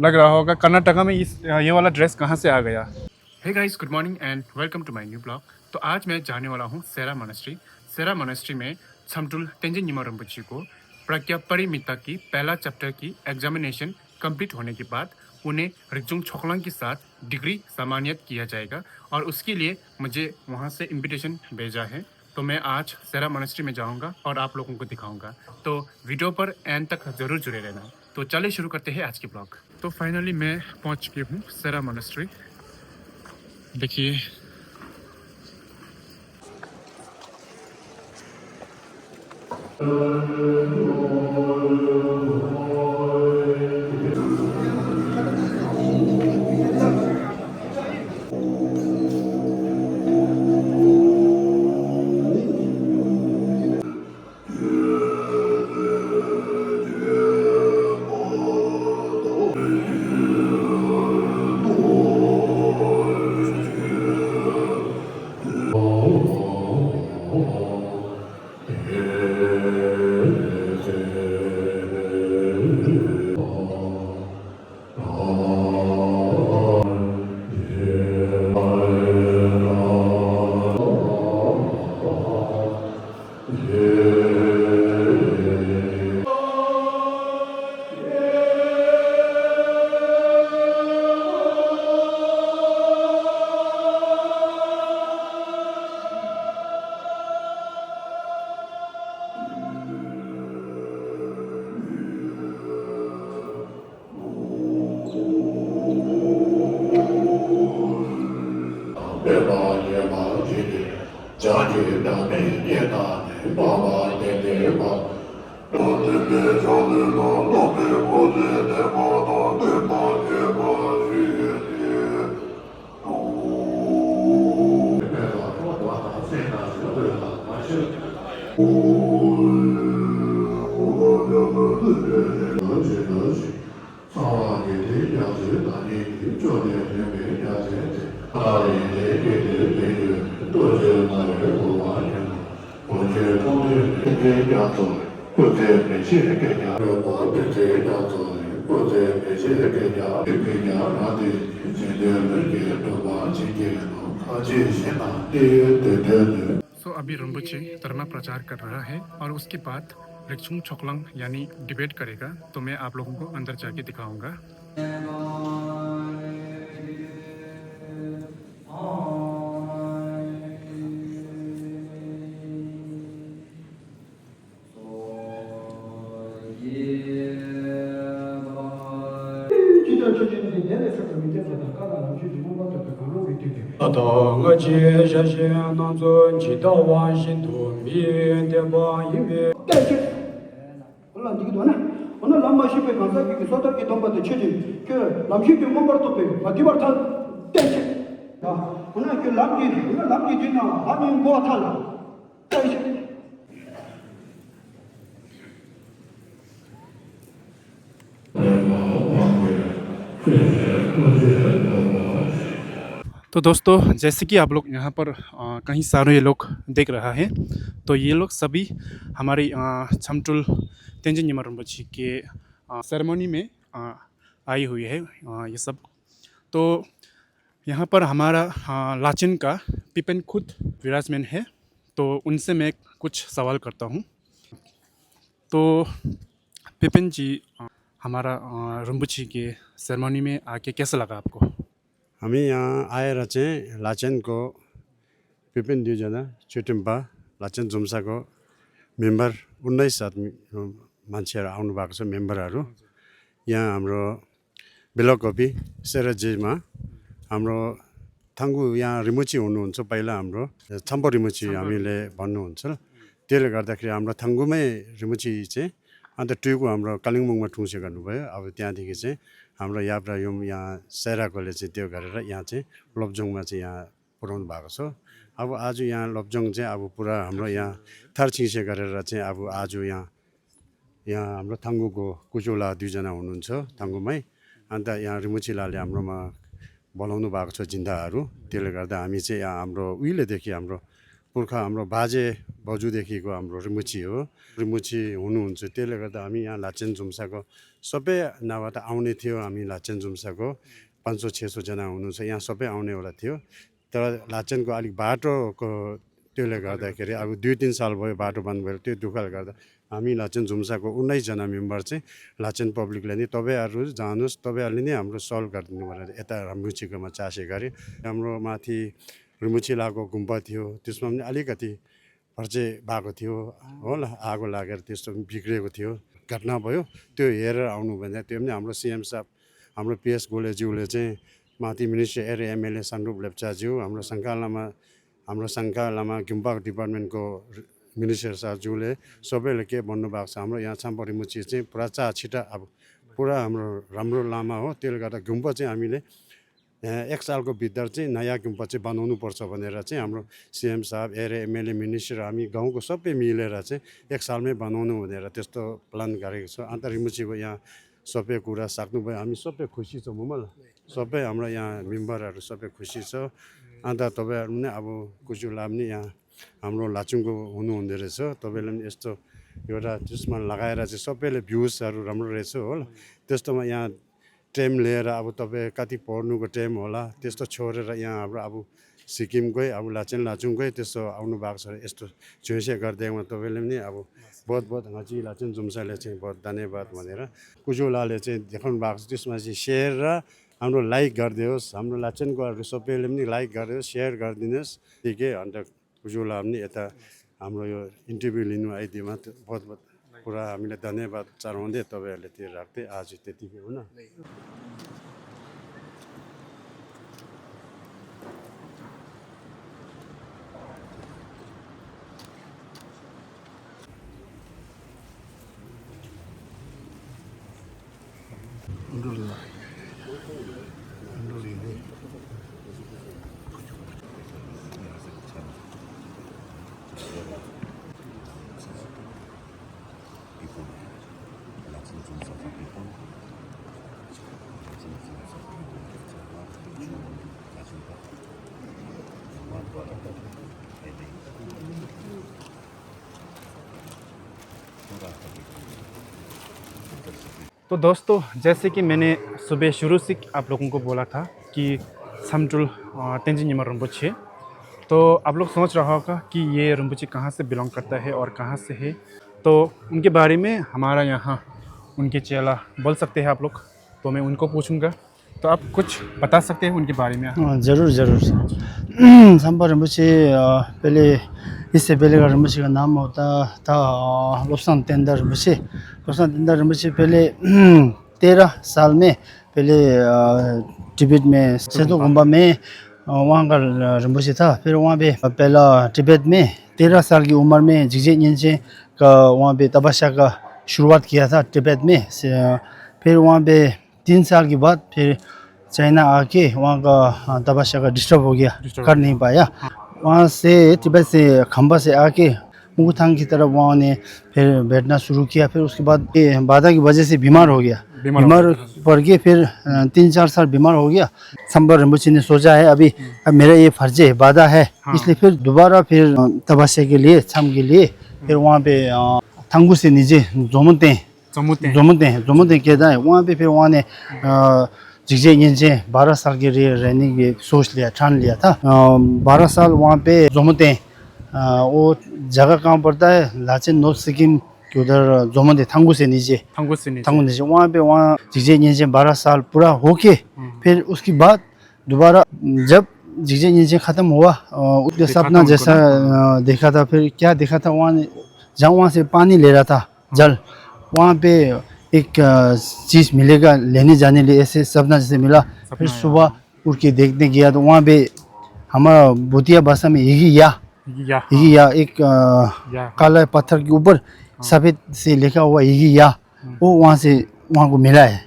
लग रहा होगा कर्नाटका में ये वाला ड्रेस कहाँ से आ गया। Hey guys, good morning and welcome to my new blog. तो आज मैं जाने वाला हूँ सेरा मोनेस्ट्री। सेरा मोनेस्ट्री में छमटुल तेंजिन न्योमा रिम्पोछे को प्रज्ञा परिमिता की पहला चैप्टर की एग्जामिनेशन कंप्लीट होने के बाद उन्हें रिक्चुंग छोकलांग के साथ डिग्री सम्मानित किया जाएगा और उसके लिए मुझे वहाँ से इनविटेशन भेजा है। तो मैं आज सेरा मोनेस्ट्री में जाऊँगा और आप लोगों को दिखाऊँगा, तो वीडियो पर एंड तक ज़रूर जुड़े रहना। तो चलिए शुरू करते हैं आज के ब्लॉग। तो फाइनली मैं पहुँच चुकी हूँ सेरा मोनेस्ट्री। देखिए, सो अभी रिम्पोछे धर्म प्रचार कर रहा है और उसके बाद रिक्चुंग छोकलांग यानी डिबेट करेगा। तो मैं आप लोगों को अंदर जाके दिखाऊंगा। तो दोस्तों, जैसे कि आप लोग यहाँ पर कहीं सारे ये लोग देख रहा है, तो ये लोग सभी हमारी छमटुल तेंजिन न्योमा रिम्पोछे के सेरेमनी में आई हुई है ये सब। तो यहाँ पर हमारा लाचेन का पिपेन खुद विराजमान है। तो उनसे मैं कुछ सवाल करता हूँ। तो पिपेन जी, हमारा रिम्पोछे के सेरेमनी में आके कैसा लगा आपको? हामी यहाँ आएर चाहिँ लाचेनको पिपिन दुईजना चुटिम्पा लाचेन जुम्साको मेम्बर 19 आदमी मान्छेहरू आउनु भएको छ। मेम्बरहरू यहाँ हाम्रो बेलकपी सेराजेमा हाम्रो थाङ्गु यहाँ रिम्पोछे हुनुहुन्छ। पहिला हाम्रो छम्पो रिम्पोछे हामीले भन्नुहुन्छ। त्यसले गर्दाखेरि हाम्रो थाङ्गुमै रिम्पोछे चाहिँ अन्त टुको हाम्रो कालिम्पोङमा ठुसे गर्नुभयो। अब त्यहाँदेखि चाहिँ हाम्रो याब्रायुम यहाँ सेराकोले चाहिँ त्यो गरेर यहाँ चाहिँ लप्चुङमा चाहिँ यहाँ पुर्याउनु भएको छ। अब आज यहाँ लप्चुङ चाहिँ अब पुरा हाम्रो यहाँ थारछिसे गरेर चाहिँ अब आज यहाँ हाम्रो थाङ्गुको कुचुला दुईजना हुनुहुन्छ थाङ्गुमै। अन्त यहाँ रिम्पोछेलाले हाम्रोमा बोलाउनु भएको छ जिन्दाहरू। त्यसले गर्दा हामी चाहिँ यहाँ हाम्रो उहिलेदेखि हाम्रो पुर्खा हाम्रो बाजे बजूदेखिको हाम्रो रिमुची हो। रिमुची हुनुहुन्छ, त्यसले गर्दा हामी यहाँ लाचेन जुम्साको सबै नभए त आउने थियो। हामी लाचेन जुम्साको 500-600 जना हुनुहुन्छ, यहाँ सबै आउनेवाला थियो। तर लाचेनको अलिक बाटोको त्यसले गर्दाखेरि अब 2-3 साल भयो बाटो बन्द भएर, त्यो दुःखले गर्दा हामी लाचेन जुम्साको 19 जना मेम्बर चाहिँ लाचेन पब्लिकले नि तपाईँहरू जानुहोस्, तपाईँहरूले नै हाम्रो सल्भ गरिदिनु भनेर यता रिमुचीकोमा चासे गरे। हाम्रो माथि रिमुची लागेको गुम्बा थियो, त्यसमा पनि अलिकति फर्चे भएको थियो होला, आगो लागेर त्यस्तो बिग्रेको थियो, घटना भयो। त्यो हेरेर आउनु भन्दा त्यो पनि हाम्रो सिएम साहब, हाम्रो पिएस गोलेज्यूले चाहिँ माथि मिनिस्टर एमएलए सन्दुप लेप्चाज्यू, हाम्रो शङ्का लामा गुम्बा डिपार्टमेन्टको मिनिस्टर साहबज्यूले सबैले के भन्नुभएको छ, हाम्रो यहाँ छाम्पा रिमुची चाहिँ पुरा छिटा अब पुरा हाम्रो राम्रो लामा हो। त्यसले गर्दा गुम्बा चाहिँ हामीले 1 सालको भित्र चाहिँ नयाँ गुम्बा चाहिँ बनाउनु पर्छ भनेर चाहिँ हाम्रो सिएम साहब एमएलए मिनिस्टर हामी गाउँको सबै मिलेर चाहिँ 1 सालमै बनाउनु भनेर त्यस्तो प्लान गरेको छ। अन्त रिमुचीको यहाँ सबै कुरा सक्नुभयो, हामी सबै खुसी छौँ ममल, सबै हाम्रो यहाँ मेम्बरहरू सबै खुसी छ। अन्त तपाईँहरू पनि अब कुचुला पनि यहाँ हाम्रो लाचुङको हुनुहुँदो रहेछ, तपाईँले पनि यस्तो एउटा त्यसमा लगाएर चाहिँ सबैले भ्युजहरू राम्रो रहेछ होला। त्यस्तोमा यहाँ टाइम लिएर अब तपाईँ कति पढ्नुको टाइम होला, त्यस्तो छोडेर यहाँ हाम्रो अब सिक्किमकै अब लाचुङकै त्यस्तो आउनु भएको छ। यस्तो चोइसे गरिदिएकोमा तपाईँले पनि अब बहुत हाजी लाचुङ जुम्साले चाहिँ बहुत धन्यवाद भनेर कुजुलाले चाहिँ देखाउनु भएको छ। त्यसमा चाहिँ सेयर र हाम्रो लाइक गरिदियोस्, हाम्रो लाचेनकोहरू सबैले पनि लाइक गरिदियोस्, सेयर गरिदिनुहोस्, ठिकै। अन्त कुजुला पनि यता हाम्रो यो इन्टरभ्यू लिनु आइदिएमा बहुत पुरा हामीले धन्यवाद चढाउँदै तपाईँहरूले त्यो राख्दै आज त्यतिकै हो न। तो दोस्तों, जैसे कि मैंने सुबह शुरू से आप लोगों को बोला था कि समटुल तेंजिन न्यिमा रिम्पोछे, तो आप लोग सोच रहा होगा कि ये रिम्पोछे कहाँ से बिलोंग करता है और कहाँ से है। तो उनके बारे में हमारा यहाँ उनके चेला बोल सकते हैं आप लोग, तो मैं उनको पूछूंगा। तो आप कुछ बता सकते हैं उनके बारे में? ज़रूर संपा रिम्पोछे पहले, इससे पहले का रिम्पोछे का नाम होता था लोब्साङ तेन्दा रिम्पोछे। लोब्साङ तेन्दा रिम्पोछे पहले 13 साल में पहले तिब्बत में सेतो गुम्बा में वहाँ का रिम्पोछे था। फिर वहाँ पे पहला तिब्बत में 13 साल की उम्र में जिग्जे न्यिन्चे का वहाँ पे तपस्या का शुरुआत किया था तिब्बत में। फिर वहाँ पे 3 साल के बाद फिर चाइना आके वहाँ का तपस्या का डिस्टर्ब हो गया, कर नहीं पाया। वहाँ से तिब्बत से खम्बा से आके मुगुथांग की तरफ वहाँ ने फिर बैठना शुरू किया। फिर उसके बाद बाधा की वजह से बीमार हो गया, बीमार पड़ गए। फिर 3-4 साल बीमार हो गया। संपा रिम्पोछे ने सोचा है अब मेरा ये फर्ज है, बाधा है, इसलिए फिर दोबारा फिर तपस्या के लिए, छम के लिए फिर वहाँ पे थंगू से नीचे जोमुते कहता है वहाँ पे। फिर वहाँ ने जिग्जे न्यिन्चे 12 साल के लिए रहने की सोच लिया, ठान लिया था। 12 साल वहाँ पे जोमुते, वो जगह कहाँ पड़ता है, लाचेन नॉर्थ सिक्किम के उधर जोमुते, थंगू से नीचे वहाँ पे वहाँ जिग्जे न्यिन्चे 12 साल पूरा होके फिर उसके बाद दोबारा जब जिग्जे न्यिन्चे ख़त्म हुआ, उसके सपना जैसा देखा था। फिर क्या देखा था, वहाँ से पानी ले रहा था, जल, वहाँ पे एक चीज़ मिलेगा लेने जाने लिए, ऐसे सपना जैसे मिला। फिर सुबह उठ के देखने गया तो वहाँ पे हमारा भूतिया भाषा में यही एक काला पत्थर के ऊपर सफ़ेद से लिखा हुआ यही वो वहाँ को मिला है।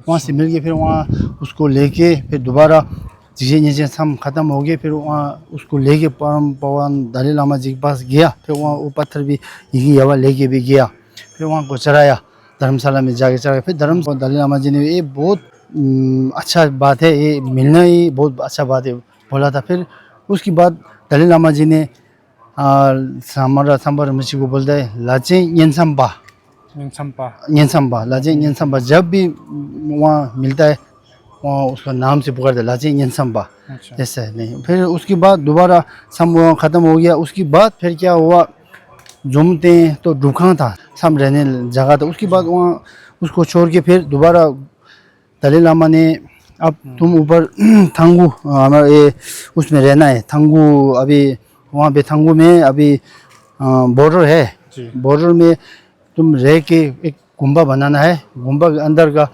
वहाँ से मिल के फिर वहाँ उसको लेके फिर दोबारा जिग्जे न्यिन्चे छम ख़त्म हो गए। फिर वहाँ उसको लेके परम पावन दलाई लामा जी के पास गया। फिर वहाँ वो पत्थर भी यही लेके भी गया। फिर वहाँ को चढ़ाया, धर्मशाला में जाके चढ़ाया। फिर दलाई लामा जी ने ये बहुत अच्छा बात है, ये मिलना ही बहुत अच्छा बात है बोला था। फिर उसके बाद दलाई लामा जी ने हमारा सांबर मच्छी को बोलते हैं लाचे येनसम्बा। लाचे येनसम्बा जब भी वहाँ मिलता है वहाँ उसका नाम से पुकारते हैं लाचे येनसम्बा। अच्छा। ऐसा है नहीं। फिर उसके बाद दोबारा सम ख़त्म हो गया। उसके बाद फिर क्या हुआ, झूमते हैं तो दुखा था, सम रहने जगह था। उसके बाद वहाँ उसको छोड़ के फिर दोबारा दलाई लामा ने अब तुम ऊपर थंगू हमारे ये उसमें रहना है। थंगू अभी वहाँ पे थंगू में अभी बॉर्डर है। बॉर्डर में तुम रह के एक गुम्बा बनाना है। गुम्बा के अंदर का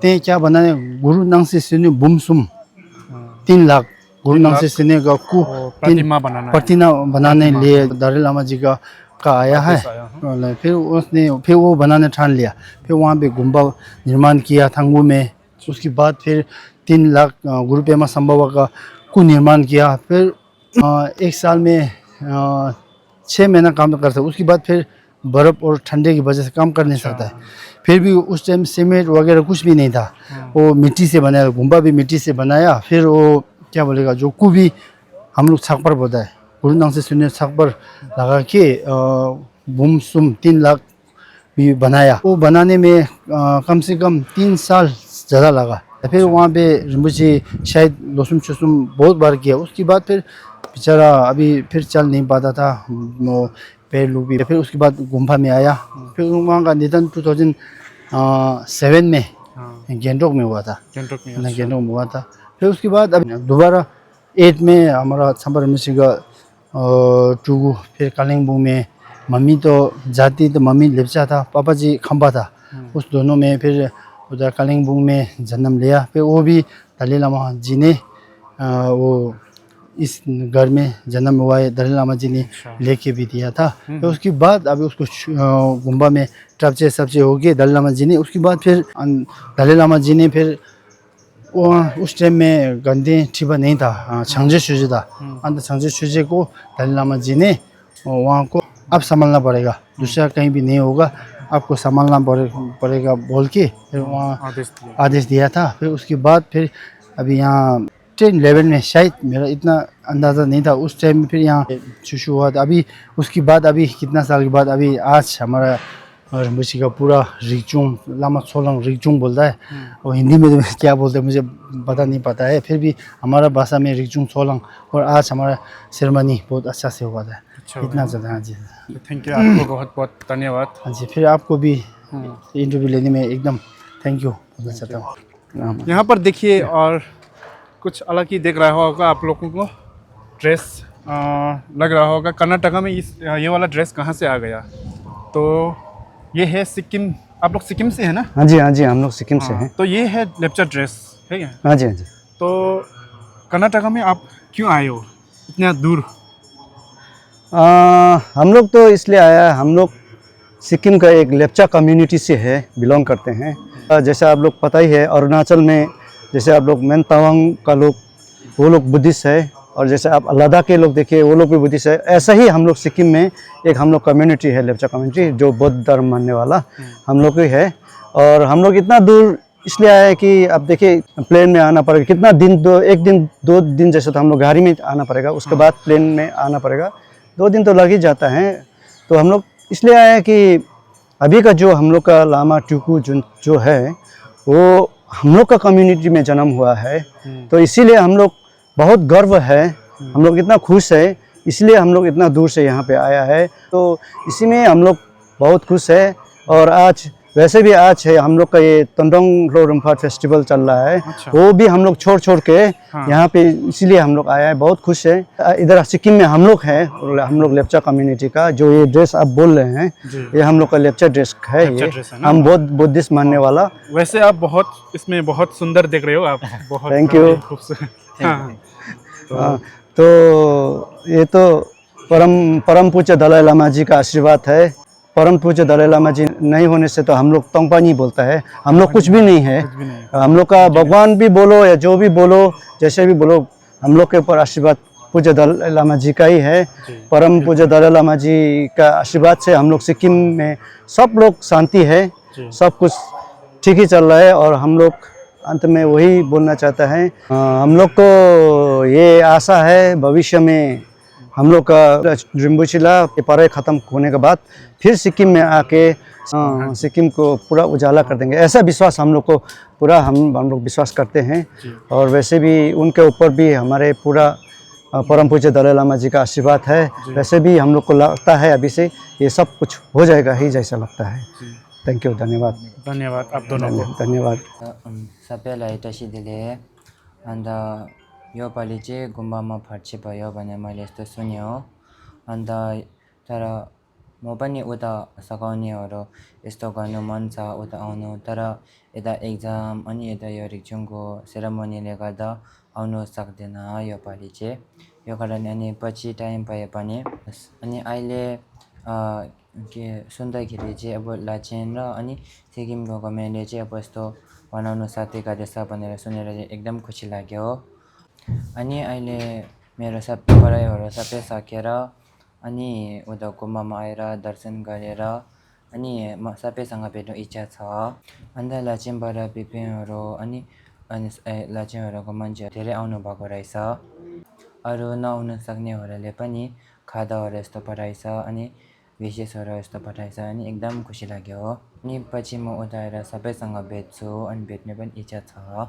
ते क्या बनाना है, गुरु नांग से सिने बुमसुम 3 लाख गुरु नांग से सिने का प्रतिमा बनाने लिए दलाई लामा जी का आया है। फिर उसने वो बनाने ठान लिया। फिर वहाँ पे गुम्बा निर्माण किया थंगू में। उसके बाद फिर 3 लाख गुरु पेमा संभव को निर्माण किया। फिर 1 साल में 6 महीना काम करता है। उसके बाद फिर बर्फ़ और ठंडे की वजह से काम कर नहीं सकता है। फिर भी उस टाइम सीमेंट वगैरह कुछ भी नहीं था, वो मिट्टी से बनाया, गुम्बा भी मिट्टी से बनाया। फिर वो क्या बोलेगा जो भी हम लोग छापर बोलता है, गुरु नाम से सुने छापर लगा के बुम सुम 3 लाख भी बनाया। वो बनाने में कम से कम 3 साल ज़्यादा लगा। फिर वहाँ पे रिम्पोचे शायद लोसुम चुसुम बहुत बार किया। उसके बाद फिर बेचारा अभी फिर चल नहीं पाता था, वो पैर लूप भी। फिर उसके बाद गुम्फा में आया। फिर वहाँ का निधन 2007 में गैंगटॉक में हुआ था। गैंगटॉक में हुआ था। फिर उसके बाद अब दोबारा 8 में हमारा सांबर मच्छी का टूगू। फिर कालिम्पोंग में मम्मी तो जाती तो मम्मी लेप्चा था, पापा जी खम्बा था। उस दोनों में फिर उधर कालिम्पोंग में जन्म लिया। फिर वो भी दलाई लामा जी ने वो इस घर में जन्म हुआ है, दलाई लामा जी ने लेके भी दिया था। फिर उसके बाद अभी उसको गुम्बा में टपचे सबसे हो गए दलाई लामा जी ने। उसके बाद फिर दलाई लामा जी ने फिर उस टाइम में गंदे ठिबा नहीं था, छंजे सुजे था। अंत छंजे सुजे को दलाई लामा जी ने वहाँ को अब संभालना पड़ेगा, दूसरा कहीं भी नहीं होगा, आपको संभालना पड़ेगा बोल के फिर वहाँ आदेश दिया था। फिर उसके बाद फिर अभी यहाँ 10-11 में शायद, मेरा इतना अंदाज़ा नहीं था उस टाइम में, फिर यहाँ शुरू हुआ था। अभी उसके बाद अभी कितना साल के बाद अभी आज हमारा रिम्पोचे का पूरा रिक्चुंग लामा सोलंग रिक्चुंग बोलता है। और हिंदी में तो क्या बोलते हैं मुझे पता नहीं पता है, फिर भी हमारा भाषा में रिक्चुंग सोलंग। और आज हमारा सेरेमनी बहुत अच्छा से हुआ था। इतना ज़्यादा। हाँ जी, थैंक यू, आपको बहुत बहुत धन्यवाद। हाँ जी, फिर आपको भी इंटरव्यू लेने में एकदम थैंक यू बोलना चाहता हूँ। यहाँ पर देखिए, और कुछ अलग ही देख रहा होगा आप लोगों को, ड्रेस लग रहा होगा कर्नाटका में ये वाला ड्रेस कहाँ से आ गया। तो ये है सिक्किम, आप लोग सिक्किम से है ना? हाँ जी, हाँ जी, हम लोग सिक्किम से हैं। तो ये है लेप्चा ड्रेस है क्या? हाँ जी, हाँ जी। तो कर्नाटका में आप क्यों आए हो इतना दूर? हम लोग तो इसलिए आया है, हम लोग सिक्किम का एक लेप्चा कम्युनिटी से है, बिलोंग करते हैं। जैसे आप लोग पता ही है, अरुणाचल में जैसे आप लोग मेन तवांग का लोग, वो लोग बुद्धिस्ट है। और जैसे आप लद्दाख के लोग देखिए, वो लोग भी बुद्धिस्ट है। ऐसा ही हम लोग सिक्किम में एक हम लोग कम्युनिटी है, लेप्चा कम्युनिटी, जो बौद्ध धर्म मानने वाला हम लोग ही है। और हम लोग इतना दूर इसलिए आए हैं कि अब देखिए प्लेन में आना पड़ेगा, कितना दिन, 1 दिन 2 दिन जैसे तो हम लोग गाड़ी में आना पड़ेगा, उसके बाद प्लेन में आना पड़ेगा, 2 दिन तो लग ही जाता है। तो हम लोग इसलिए आए हैं कि अभी का जो हम लोग का लामा टुकू जो है वो हम लोग का कम्युनिटी में जन्म हुआ है। तो इसीलिए हम लोग बहुत गर्व है, हम लोग इतना खुश है, इसलिए हम लोग इतना दूर से यहाँ पे आया है। तो इसी में हम लोग बहुत खुश है। और आज वैसे भी आज है हम लोग का ये तंडोंग लो रंफा फेस्टिवल चल रहा है। अच्छा। वो भी हम लोग छोड़ के यहाँ पे इसीलिए हम लोग आया है, बहुत खुश है। इधर सिक्किम में हम लोग हैं, हम लोग लेप्चा कम्युनिटी का, जो ये ड्रेस आप बोल रहे हैं ये हम लोग का लेप्चा ड्रेस है। ये हम बहुत बुद्धिस्ट मानने वाला। वैसे आप बहुत इसमें बहुत सुंदर दिख रहे हो आप, बहुत थैंक यू। तो ये तो परम पूज्य दलाई लामा जी का आशीर्वाद है। परम पूज्य दलाई लामा जी नहीं होने से तो हम लोग तोंगपा नहीं बोलता है, हम लोग कुछ भी नहीं है। हम लोग का भगवान भी बोलो या जो भी बोलो, जैसे भी बोलो, हम लोग के ऊपर आशीर्वाद पूज्य दलाई लामा जी का ही है। परम पूज्य दलाई लामा जी का आशीर्वाद से हम लोग सिक्किम में सब लोग शांति है, सब कुछ ठीक ही चल रहा है। और हम लोग अंत में वही बोलना चाहता है, हम लोग को ये आशा है भविष्य में हम लोग का जुम्बुशिला की पढ़ाई ख़त्म होने के बाद फिर सिक्किम में आके सिक्किम को पूरा उजाला कर देंगे, ऐसा विश्वास हम लोग को पूरा हम लोग विश्वास करते हैं। और वैसे भी उनके ऊपर भी हमारे पूरा परम पूज्य दलाई लामा जी का आशीर्वाद है। वैसे भी हम लोग को लगता है अभी से ये सब कुछ हो जाएगा ही जैसा लगता है। थैंक यू, धन्यवाद। धन्यवाद आप दोनों को। धन्यवाद। सबैलाई तसिदिले अन्त योपालि चाहिँ गुम्बामा फर्ची भयो भने मैले यस्तो सुन्यो। अन्त तर म पनि उता सघाउनेहरू यस्तो गर्नु मन छ उता आउनु, तर यता एक्जाम अनि यता यो रिक्चुङको सेरेमनीले गर्दा आउनु सक्दैन योपालि चाहिँ। यो कारण अनि पछि टाइम पाए पनि अनि अहिले के सुन्दाखेरि चाहिँ अब लाचेन र अनि सिक्किम गभर्मेन्टले चाहिँ अब यस्तो बनाउनु साथै गर्दैछ भनेर सुनेर चाहिँ एकदम खुसी लाग्यो। अनि अहिले मेरो सबै पढाइहरू सबै सकेर अनि उता गुम्बामा आएर दर्शन गरेर अनि म सबैसँग भेट्नु इच्छा छ। अन्त लाचेनबाट पिपिङहरू अनि लाचेनहरूको मान्छेहरू धेरै आउनु भएको रहेछ। अरू नआउनु सक्नेहरूले पनि खादाहरू यस्तो पठाएछ अनि विशेषहरू यस्तो पठाएछ अनि एकदम खुसी लाग्यो। अनि पछि म उता आएर सबैसँग भेट्छु अनि भेट्ने पनि इच्छा छ।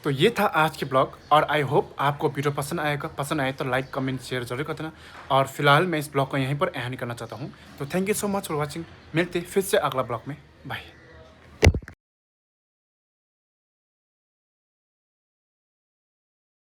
तो ये था आज के ब्लॉग और आई होप आपको वीडियो पसंद आएगा। पसंद आए तो लाइक कमेंट शेयर जरूर कर देना। और फिलहाल मैं इस ब्लॉग को यहीं पर एंड करना चाहता हूँ। तो thank you so much for watching. मिलते फिर से अगला ब्लॉग में। बाय।